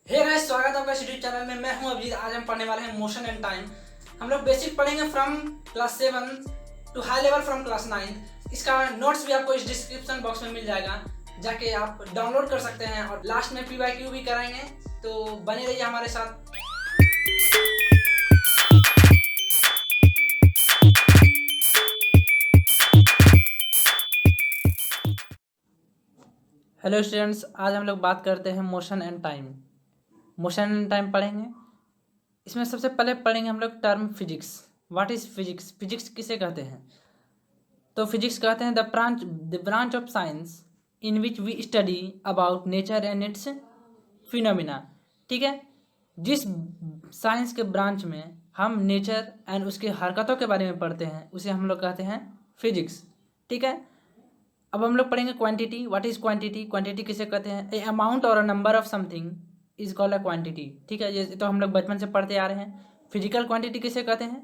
Hey guys, स्वागत है आपका यूट्यूब चैनल में। मैं हूं अभिजीत। आज हम पढ़ने वाले हैं मोशन एंड टाइम। हम लोग बेसिक पढ़ेंगे from class 7 to high level from class 9। इसका नोट्स भी आपको इस डिस्क्रिप्शन बॉक्स में मिल जाएगा, जाके आप डाउनलोड कर सकते हैं। और लास्ट में PYQ भी कराएंगे, तो बने रहिए हमारे साथ। हेलो स्टूडेंट्स, आज हम लोग बात करते हैं motion and time. Motion and time पढ़ेंगे। इसमें सबसे पहले पढ़ेंगे हम लोग term physics. What is physics? Physics किसे कहते हैं? तो फिजिक्स कहते हैं the branch of science in which we study about nature and its phenomena. ठीक है, जिस साइंस के ब्रांच में हम नेचर एंड उसके हरकतों के बारे में पढ़ते हैं उसे हम लोग कहते हैं फिजिक्स। ठीक है, अब हम लोग पढ़ेंगे quantity. What is quantity? Quantity किसे कहते हैं? ए अमाउंट और a number of something is called a quantity. ठीक है, ये तो हम लोग बचपन से पढ़ते आ रहे हैं। फिजिकल क्वांटिटी किसे कहते हैं?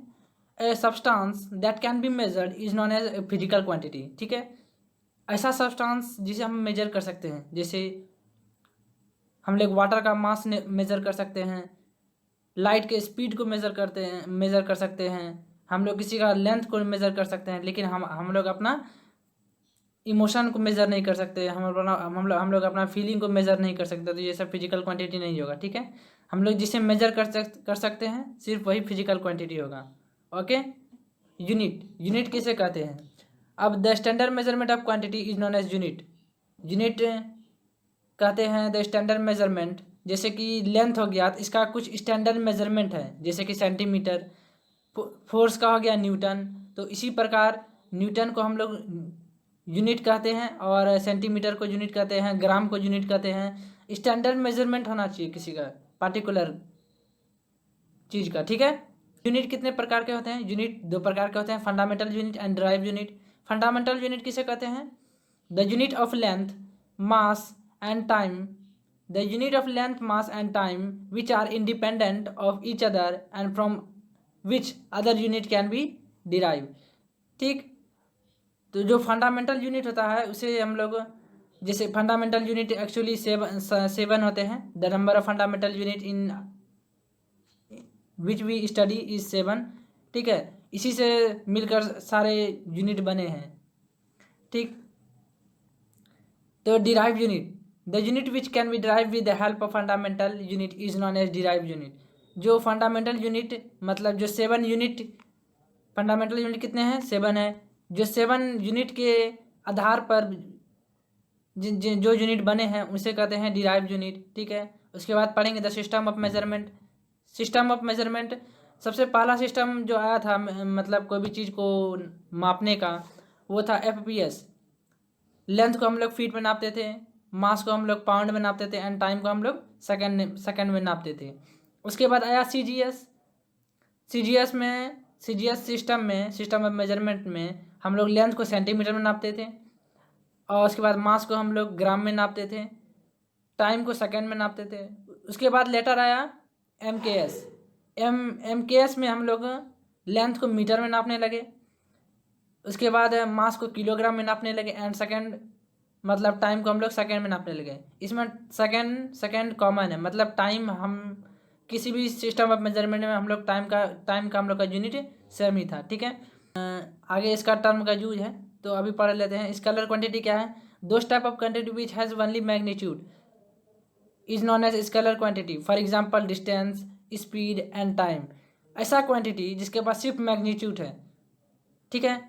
A substance that can be measured is known as physical quantity. ठीक है, ऐसा सब्सटेंस जिसे हम मेजर कर सकते हैं, जैसे हम लोग वाटर का मास मेजर कर सकते हैं, लाइट के स्पीड को मेजर कर सकते हैं, हम लोग किसी का लेंथ को मेजर कर सकते हैं, लेकिन हम लोग अपना इमोशन को मेजर नहीं कर सकते, हम लोग अपना फीलिंग को मेजर नहीं कर सकते। तो ये सब फिजिकल क्वांटिटी नहीं होगा। ठीक है, हम लोग जिसे मेजर कर सकते हैं सिर्फ वही फिजिकल क्वांटिटी होगा। ओके, यूनिट किसे कहते हैं? अब the standard measurement of quantity is known as unit. Unit कहते हैं द स्टैंडर्ड मेजरमेंट। जैसे कि लेंथ हो गया तो इसका कुछ स्टैंडर्ड मेजरमेंट है, जैसे कि सेंटीमीटर। फोर्स का हो गया न्यूटन, तो इसी प्रकार न्यूटन को हम लोग यूनिट कहते हैं, और सेंटीमीटर को यूनिट कहते हैं, ग्राम को यूनिट कहते हैं। स्टैंडर्ड मेजरमेंट होना चाहिए किसी का पार्टिकुलर चीज़ का। ठीक है, यूनिट कितने प्रकार के होते हैं? यूनिट दो प्रकार के होते हैं, fundamental unit and derive unit. Fundamental unit किसे कहते हैं? The unit of length, mass and time. The unit of length, mass and time which are independent of each other and from which other unit can be derive. ठीक, तो जो fundamental unit होता है उसे हम लोग, जैसे फंडामेंटल यूनिट एक्चुअली सेवन होते हैं। The number of fundamental unit in which we study is 7। ठीक है, इसी से मिलकर सारे यूनिट बने हैं। ठीक, तो derive unit, the unit which can be derive with the help of fundamental unit is known as derive unit. जो फंडामेंटल यूनिट मतलब जो 7 यूनिट, फंडामेंटल यूनिट कितने हैं? 7 है। जो 7 यूनिट के आधार पर जिन जिन जो यूनिट बने हैं उसे कहते हैं डिराइव यूनिट। ठीक है, उसके बाद पढ़ेंगे the system of measurement. System of measurement, सबसे पहला सिस्टम जो आया था मतलब कोई भी चीज़ को मापने का, वो था FPS। लेंथ को हम लोग फीट में नापते थे, मास को हम लोग पाउंड में नापते थे, एंड टाइम को हम लोग सेकंड में नापते थे। उसके बाद आया CGS। CGS system of measurement में हम लोग लेंथ को सेंटीमीटर में नापते थे, और उसके बाद मास को हम लोग ग्राम में नापते थे, टाइम को सेकंड में नापते थे। उसके बाद लेटर आया MKS। MKS में हम लोग लेंथ को मीटर में नापने लगे। उसके बाद मास को किलोग्राम में नापने लगे, एंड सेकंड मतलब टाइम को हम लोग सेकंड में नापने लगे। इसमें सेकंड कॉमन है, मतलब टाइम हम किसी भी सिस्टम ऑफ मेजरमेंट में हम लोग टाइम का हम लोग का यूनिट सेम ही था। ठीक है, आगे इसका टर्म का यूज है, तो अभी पढ़ लेते हैं। स्केलर क्वांटिटी क्या है? Those type of quantity which has only magnitude is known as scalar quantity. For example distance, speed and time. ऐसा क्वांटिटी जिसके पास सिर्फ मैग्नीट्यूड है, ठीक है,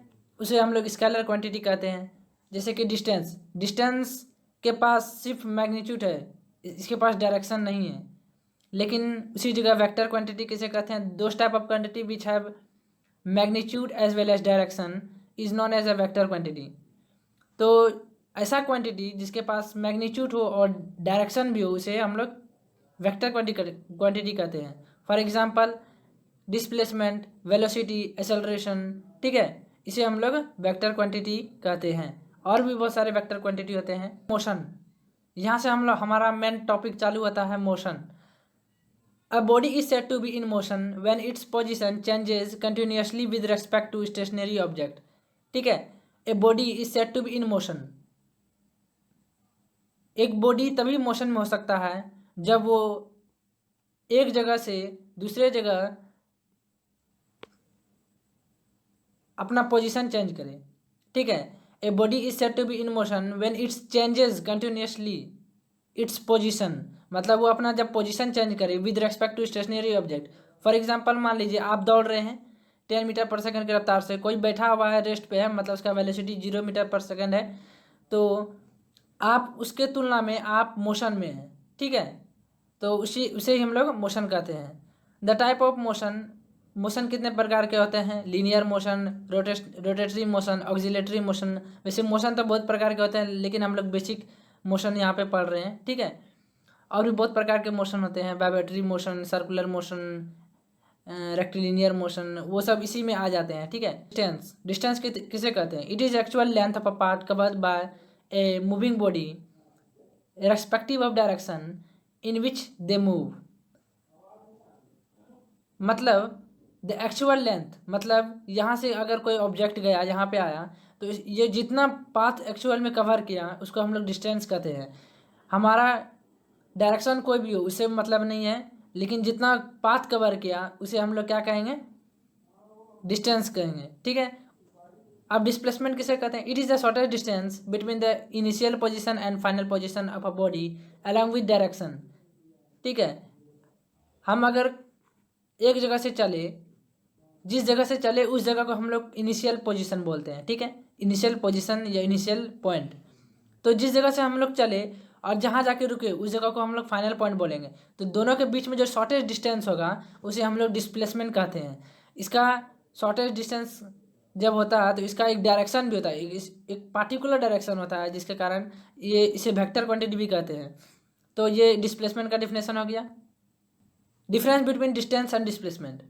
उसे हम लोग स्केलर क्वांटिटी कहते हैं। जैसे कि डिस्टेंस के पास सिर्फ मैग्नीट्यूड है, इसके पास डायरेक्शन नहीं है। लेकिन उसी जगह वेक्टर क्वांटिटी किसे कहते हैं? Those type of quantity which have magnitude as well as direction is known as a vector quantity. तो ऐसा क्वांटिटी जिसके पास मैग्नीट्यूड हो और डायरेक्शन भी हो उसे हम लोग वेक्टर क्वांटिटी कहते हैं। For example displacement, velocity, acceleration. ठीक है, इसे हम लोग वेक्टर क्वांटिटी कहते हैं। और भी बहुत सारे वेक्टर क्वांटिटी होते हैं। मोशन, यहाँ से हम लोग हमारा मेन टॉपिक चालू होता है, motion. A body is said to be in motion when its position changes continuously with respect to stationary object. ठीक है, a body is said to be in motion। एक बॉडी तभी मोशन में हो सकता है जब वो एक जगह से दूसरे जगह अपना पोजीशन चेंज करे, ठीक है। A body is said to be in motion when its changes continuously its position, मतलब वो अपना जब पोजीशन चेंज करे with respect to stationary object. For example मान लीजिए आप दौड़ रहे हैं 10 मीटर पर सेकंड की रफ्तार से, कोई बैठा हुआ है रेस्ट पे है, मतलब उसका वेलोसिटी 0 मीटर पर सेकंड है, तो आप उसके तुलना में आप मोशन में हैं, ठीक है। तो उसे ही हम लोग मोशन कहते हैं। The type of motion, motion कितने प्रकार के होते हैं? Linear motion, rotatory motion, oscillatory motion. वैसे मोशन तो बहुत प्रकार के होते हैं, लेकिन हम लोग बेसिक मोशन यहाँ पे पढ़ रहे हैं, ठीक है। और भी बहुत प्रकार के मोशन होते हैं, vibratory motion, circular motion, rectilinear motion, वो सब इसी में आ जाते हैं, ठीक है। डिस्टेंस, डिस्टेंस किसे कहते हैं? It is actual length of a part covered by a moving body respective of direction in which they move. मतलब द एक्चुअल लेंथ, मतलब यहाँ से अगर कोई ऑब्जेक्ट गया यहाँ पे आया, तो ये जितना पाथ एक्चुअल में कवर किया उसको हम लोग डिस्टेंस कहते हैं। हमारा डायरेक्शन कोई भी हो उससे मतलब नहीं है, लेकिन जितना पाथ कवर किया उसे हम लोग क्या कहेंगे? डिस्टेंस कहेंगे, ठीक है। अब डिस्प्लेसमेंट किसे कहते हैं? It is the shortest distance between the initial position and final position of a body along with direction, ठीक है। हम अगर एक जगह से चले, जिस जगह से चले उस जगह को हम लोग इनिशियल पोजीशन बोलते हैं, ठीक है। इनिशियल पोजीशन या इनिशियल पॉइंट। तो जिस जगह से हम लोग चले और जहाँ जाके रुके उस जगह को हम लोग फाइनल पॉइंट बोलेंगे। तो दोनों के बीच में जो शॉर्टेस्ट डिस्टेंस होगा उसे हम लोग डिस्प्लेसमेंट कहते हैं। इसका शॉर्टेस्ट डिस्टेंस जब होता है तो इसका एक डायरेक्शन भी होता है, एक पार्टिकुलर डायरेक्शन होता है, जिसके कारण ये इसे वेक्टर क्वांटिटी भी कहते हैं। तो ये डिस्प्लेसमेंट का डिफिनेशन हो गया। Difference between distance and displacement.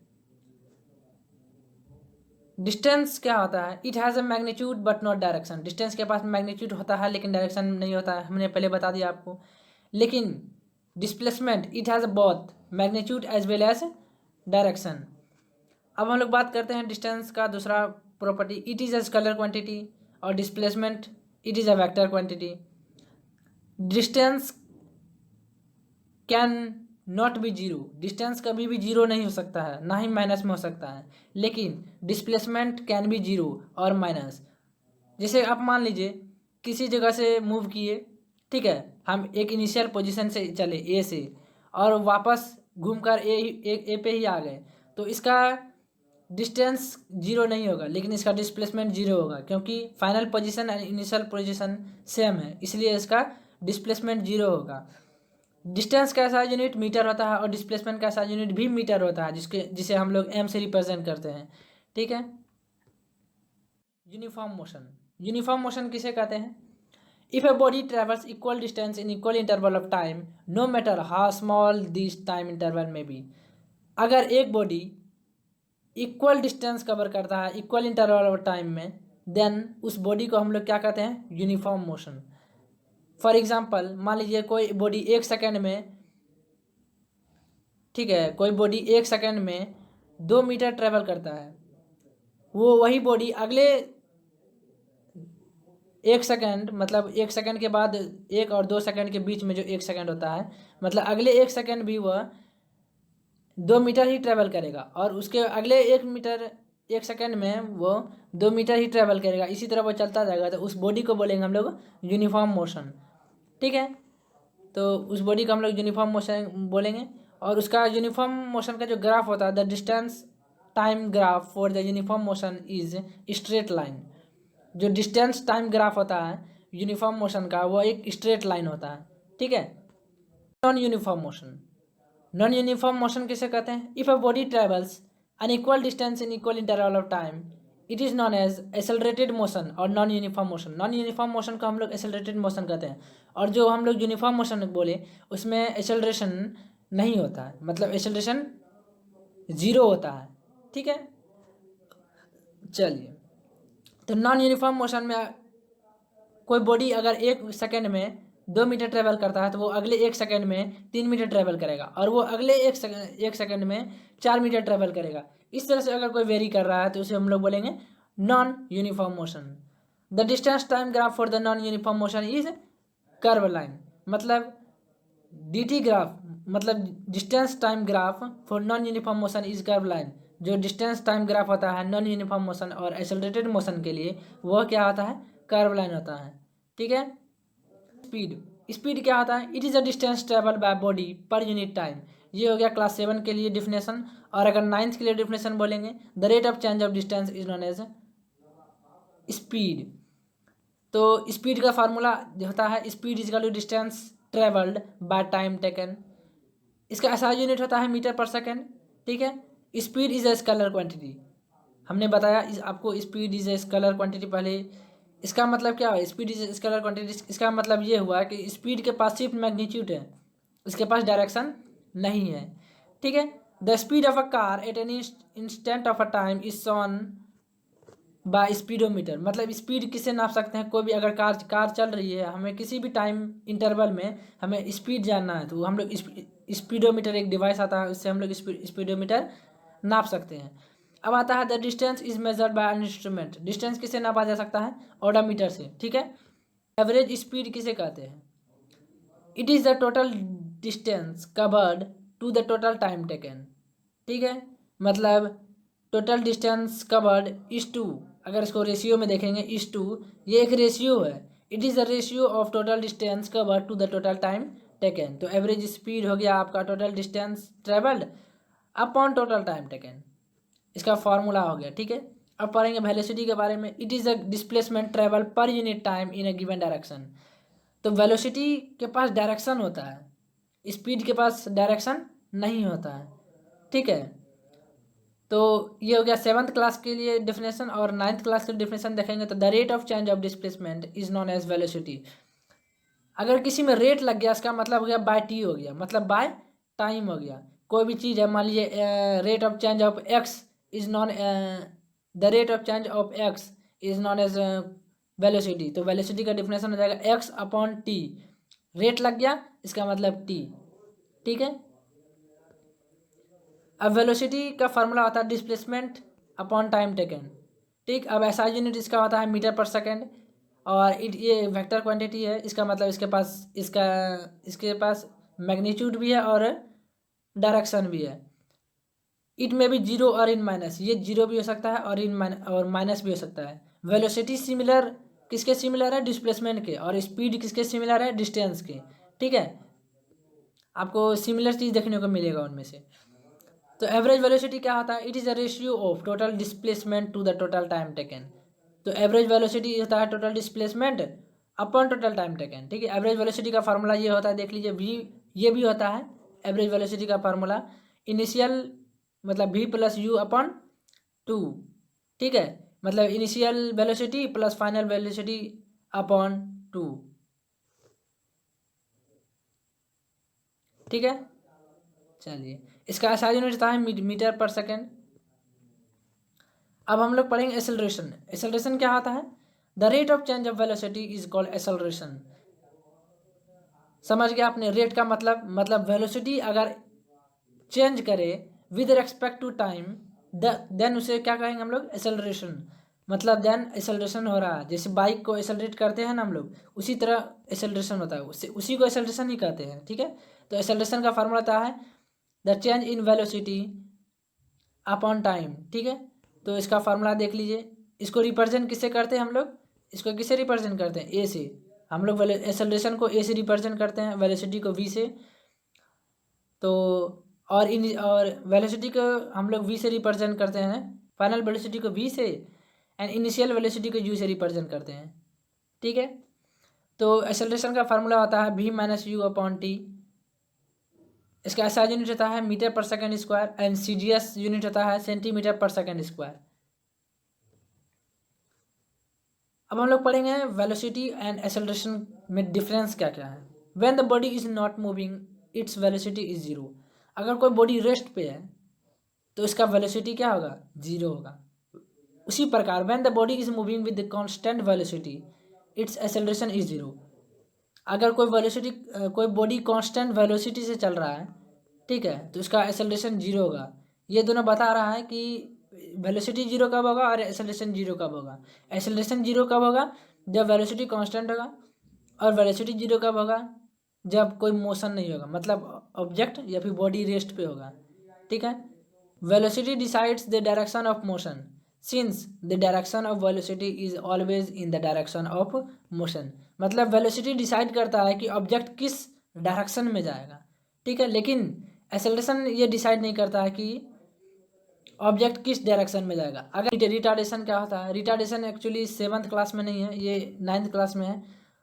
Distance क्या होता है? It has a magnitude but not direction. Distance के पास मैग्नीट्यूड होता है लेकिन डायरेक्शन नहीं होता है, हमने पहले बता दिया आपको। लेकिन displacement it has both magnitude as well as direction. अब हम लोग बात करते हैं डिस्टेंस का दूसरा property. It is a scalar quantity और displacement it is a vector quantity. Distance can not be zero, distance कभी भी जीरो नहीं हो सकता है, ना ही माइनस में हो सकता है। लेकिन डिस्प्लेसमेंट कैन बी जीरो और माइनस। जैसे आप मान लीजिए किसी जगह से मूव किए, ठीक है, हम एक इनिशियल पोजीशन से चले ए से और वापस घूमकर ए पे ही आ गए, तो इसका डिस्टेंस जीरो नहीं होगा लेकिन इसका डिस्प्लेसमेंट जीरो होगा, क्योंकि final position and initial position same है, इसलिए इसका डिस्प्लेसमेंट जीरो होगा। डिस्टेंस का ऐसा यूनिट मीटर होता है और डिस्प्लेसमेंट का ऐसा यूनिट भी मीटर होता है, जिसे हम लोग एम से रिप्रेजेंट करते हैं, ठीक है। यूनिफॉर्म मोशन, यूनिफॉर्म मोशन किसे कहते हैं? If a body travels equal distance in equal interval of time no matter how small this time interval में बी। अगर एक बॉडी इक्वल डिस्टेंस कवर करता है इक्वल इंटरवल ऑफ टाइम में, then उस बॉडी को हम लोग क्या कहते हैं? Uniform motion. फॉर एग्जाम्पल मान लीजिए कोई बॉडी एक सेकेंड में, ठीक है, कोई बॉडी एक सेकेंड में 2 मीटर ट्रेवल करता है, वो वही बॉडी अगले एक सेकेंड, मतलब एक सेकेंड के बाद 1 और 2 सेकेंड के बीच में जो 1 सेकेंड होता है, मतलब अगले 1 सेकेंड भी वह 2 मीटर ही ट्रेवल करेगा और उसके अगले 1 मीटर 1 सेकेंड में वो 2 मीटर ही ट्रेवल करेगा, इसी तरह वो चलता जाएगा। तो उस बॉडी को बोलेंगे हम लोग यूनिफॉर्म मोशन, ठीक है। तो उस बॉडी को हम लोग यूनिफॉर्म मोशन बोलेंगे। और उसका यूनिफॉर्म मोशन का जो ग्राफ होता है, the distance time graph for the uniform motion is straight line. जो डिस्टेंस टाइम ग्राफ होता है यूनिफॉर्म मोशन का, वो एक स्ट्रेट लाइन होता है, ठीक है। Non uniform motion, non uniform motion किसे कहते हैं? If a body travels unequal distance in equal interval of time it is non as accelerated motion और non uniform motion. Non uniform motion को हम लोग एक्सेलरेटेड मोशन कहते हैं, और जो हम लोग यूनिफॉर्म मोशन बोले उसमें एक्सेलरेशन नहीं होता है, मतलब एक्सेलरेशन जीरो होता है, ठीक है। चलिए, तो नॉन यूनिफॉर्म मोशन में कोई बॉडी अगर 1 सेकेंड में 2 मीटर ट्रेवल करता है तो वो अगले 1 सेकेंड में 3 मीटर ट्रेवल करेगा, और वो अगले एक सेकेंड में 4 मीटर ट्रेवल करेगा। इस तरह से अगर कोई वेरी कर रहा है तो उसे हम लोग बोलेंगे non uniform motion. The distance time graph for the non uniform motion is curve line. मतलब डी टी ग्राफ मतलब distance time graph for non uniform motion is curve line. जो डिस्टेंस टाइम ग्राफ होता है non uniform motion और accelerated motion के लिए वह क्या होता है, कर्व लाइन होता है। ठीक है। स्पीड, स्पीड क्या होता है, it is a distance travel by body per unit time. ये हो गया क्लास 7 के लिए डिफिनेशन। और अगर 9th के लिए डिफिनेशन बोलेंगे, the rate of change of distance is known as speed. तो स्पीड का फार्मूला होता है speed is equal to distance travelled by time taken. इसका एसआई यूनिट होता है मीटर पर सेकेंड। ठीक है। Speed is a scalar quantity, हमने बताया आपको speed is a scalar quantity पहले। इसका मतलब क्या है, speed is a scalar quantity, इसका मतलब ये हुआ कि स्पीड के पास सिर्फ मैग्नीट्यूड है, इसके पास डायरेक्शन नहीं है। ठीक है। The speed of a car at any instant of a time is shown by speedometer. मतलब स्पीड किसे नाप सकते हैं, कोई भी अगर कार चल रही है, हमें किसी भी टाइम इंटरवल में हमें स्पीड जानना है तो हम लोग स्पीडोमीटर एक डिवाइस आता है, उससे हम लोग स्पीडोमीटर नाप सकते हैं। अब आता है the distance is measured by an instrument. Distance किसे नापा जा सकता है, ओडोमीटर से। ठीक है। एवरेज स्पीड किसे कहते हैं, it is the total distance covered to the total time taken. ठीक है। मतलब total distance covered is to, अगर इसको रेशियो में देखेंगे इज टू, ये एक रेशियो है। It is the ratio of total distance covered to the total time taken. तो एवरेज स्पीड हो गया आपका total distance travelled upon total time taken, इसका फॉर्मूला हो गया। ठीक है। अब पढ़ेंगे वेलोसिटी के बारे में। It is a displacement travel per unit time in a given direction. तो वेलोसिटी के पास डायरेक्शन होता है, स्पीड के पास डायरेक्शन नहीं होता है। ठीक है। तो ये हो गया 7th क्लास के लिए डेफिनेशन। और 9th क्लास के डेफिनेशन देखेंगे तो the rate of change of displacement is known as velocity. अगर किसी में रेट लग गया, इसका मतलब हो गया बाय टी हो गया, मतलब बाय टाइम हो गया। कोई भी चीज़ है, मान लीजिए rate of change of X is known, the rate of change of X is known as velocity. तो वेलोसिटी का डिफिनेशन हो जाएगा एक्स अपॉन टी। रेट लग गया, इसका मतलब टी। ठीक है। अब वेलोसिटी का फार्मूला होता है डिस्प्लेसमेंट अपॉन टाइम टेकन। ठीक। अब ऐसा यूनिट इसका होता है मीटर पर सेकेंड। और ये वेक्टर क्वांटिटी है, इसका मतलब इसके पास मैग्नीट्यूड भी है और डायरेक्शन भी है। इट में भी जीरो और इन माइनस, ये जीरो भी हो सकता है और माइनस भी हो सकता है। वेलोसिटी सिमिलर किसके सिमिलर है, डिस्प्लेसमेंट के। और स्पीड किसके सिमिलर है, डिस्टेंस के। ठीक है। आपको सिमिलर चीज़ देखने को मिलेगा उनमें से। तो एवरेज वेलोसिटी क्या होता है, it is a ratio of total displacement to the total time taken. तो एवरेज वेलोसिटी होता है total displacement upon total time taken. ठीक है। एवरेज वेलोसिटी का फार्मूला ये होता है, देख लीजिए वी, ये भी होता है एवरेज वेलोसिटी का फार्मूला, इनिशियल मतलब V plus U upon two. ठीक है। मतलब initial velocity plus final velocity upon two. ठीक है। चलिए, इसका एसआई यूनिट होता है मीटर पर सेकेंड। अब हम लोग पढ़ेंगे एक्सेलरेशन। एक्सेलरेशन क्या होता है, the rate of change of velocity is called acceleration. समझ गया आपने, रेट का मतलब वेलोसिटी अगर चेंज करे with respect to time, then उसे क्या कहेंगे हम लोग, एक्सेलरेशन। मतलब देन एक्सेलरेशन हो रहा है, जैसे बाइक को एक्सेलरेट करते हैं ना हम लोग, उसी तरह एक्सेलरेशन होता है, उसी को एक्सेलरेशन ही कहते हैं। ठीक है। तो एक्सेलरेशन का फार्मूला होता है the change in velocity upon time. ठीक है। तो इसका फार्मूला देख लीजिए, इसको रिप्रेजेंट किससे करते हैं हम लोग, इसको किससे रिप्रेजेंट करते हैं, ए से। हम लोग एक्सेलरेशन को ए से रिप्रेजेंट करते हैं, वेलोसिटी को वी से। तो और वेलोसिटी को हम लोग वी से रिप्रेजेंट करते हैं, फाइनल वेलोसिटी को वी से, एंड इनिशियल वेलोसिटी को यू से रिप्रेजेंट करते हैं। ठीक है। तो एक्सेलरेशन का फार्मूला होता है V minus U upon T. इसका एसआई यूनिट होता है metre per second square and CGS unit होता है सेंटीमीटर पर सेकेंड स्क्वायर। अब हम लोग पढ़ेंगे वेलोसिटी एंड एक्सेलरेशन में डिफरेंस क्या क्या है। When the body is not moving its velocity is zero. अगर कोई बॉडी रेस्ट पे है तो इसका वेलोसिटी क्या होगा, जीरो होगा। उसी प्रकार when the body is moving with constant velocity it's acceleration is zero. अगर कोई बॉडी कांस्टेंट वेलोसिटी से चल रहा है, ठीक है, तो इसका एक्सेलरेशन जीरो होगा। ये दोनों बता रहा है कि वेलोसिटी जीरो कब होगा और एक्सेलरेशन जीरो कब होगा। एक्सेलरेशन जीरो कब होगा, जब वेलोसिटी कांस्टेंट होगा। और वेलोसिटी जीरो कब होगा, जब कोई मोशन नहीं होगा, मतलब ऑब्जेक्ट या फिर बॉडी रेस्ट पे होगा, ठीक है। Velocity decides the direction of motion since the direction of velocity is always in the direction of motion. मतलब वेलोसिटी डिसाइड करता है कि ऑब्जेक्ट किस डायरेक्शन में जाएगा, ठीक है, लेकिन एक्सेलरेशन ये डिसाइड नहीं करता है कि ऑब्जेक्ट किस डायरेक्शन में जाएगा। अगर रिटार्डेशन क्या होता है, रिटार्डेशन एक्चुअली 7th क्लास में नहीं है, ये 9th क्लास में है।